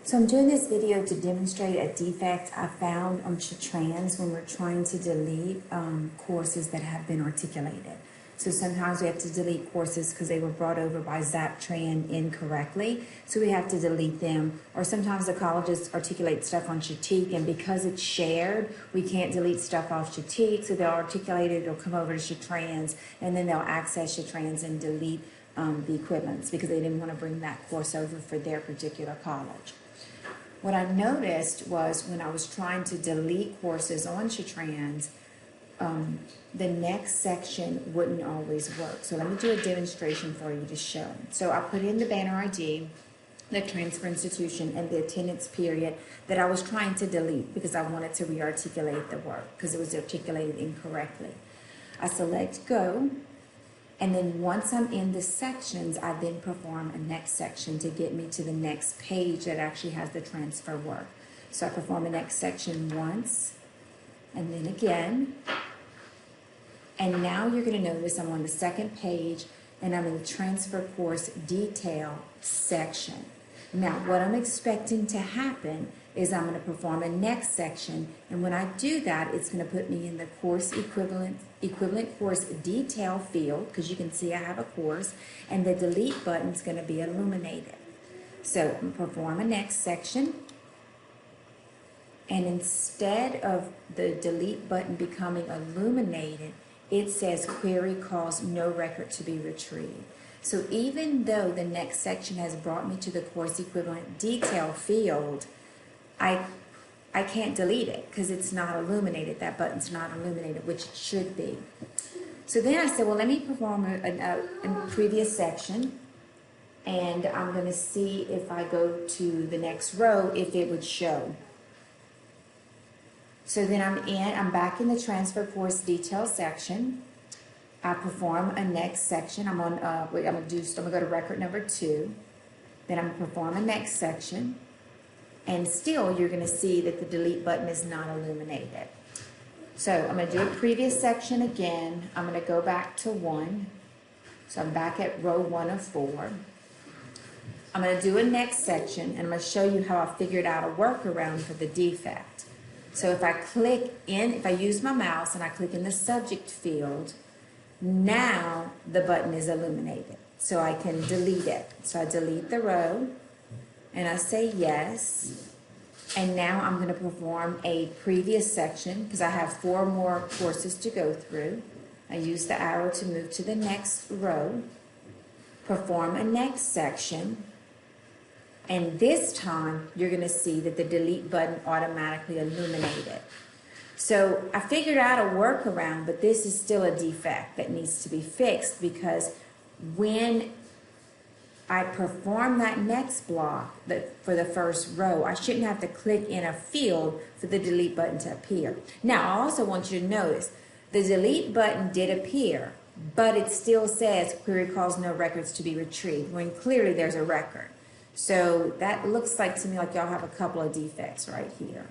So I'm doing this video to demonstrate a defect I found on SHATRNS when we're trying to delete courses that have been articulated. So sometimes we have to delete courses because they were brought over by SHATRNS incorrectly, so we have to delete them. Or sometimes the colleges articulate stuff on SHATRNS, and because it's shared, we can't delete stuff off SHATRNS, so they'll articulate it, it'll come over to SHATRNS, and then they'll access SHATRNS and delete the equivalents because they didn't want to bring that course over for their particular college. What I noticed was when I was trying to delete courses on SHATRNS, the next section wouldn't always work. So let me do a demonstration for you to show. So I put in the banner ID, the transfer institution, and the attendance period that I was trying to delete because I wanted to re-articulate the work because it was articulated incorrectly. I select go, and then once I'm in the sections, I then perform a next section to get me to the next page that actually has the transfer work. So I perform a next section once, and then again. And now you're going to notice I'm on the second page, and I'm in the transfer course detail section. Now, what I'm expecting to happen is I'm going to perform a next section, and when I do that, it's going to put me in the course equivalent course detail field, because you can see I have a course, and the delete button is going to be illuminated. So I'm going to perform a next section, and instead of the delete button becoming illuminated, it says query caused no record to be retrieved. So even though the next section has brought me to the course equivalent detail field, I can't delete it because it's not illuminated. That button's not illuminated, which it should be. So then I said, well, let me perform a previous section, and I'm going to see if I go to the next row, if it would show. So then I'm back in the transfer course detail section. I perform a next section. I'm gonna go to record number 2. Then I'm gonna perform a next section, and still you're gonna see that the delete button is not illuminated. So I'm gonna do a previous section again. I'm gonna go back to 1. So I'm back at row 1 of 4. I'm gonna do a next section, and I'm gonna show you how I figured out a workaround for the defect. So if I use my mouse and I click in the subject field, now the button is illuminated. So I can delete it. So I delete the row, and I say yes. And now I'm going to perform a previous section because I have 4 more courses to go through. I use the arrow to move to the next row, perform a next section. And this time, you're going to see that the delete button automatically illuminated. So I figured out a workaround, but this is still a defect that needs to be fixed because when I perform that next block for the first row, I shouldn't have to click in a field for the delete button to appear. Now, I also want you to notice the delete button did appear, but it still says query caused no records to be retrieved when clearly there's a record. So that looks like to me like y'all have a couple of defects right here.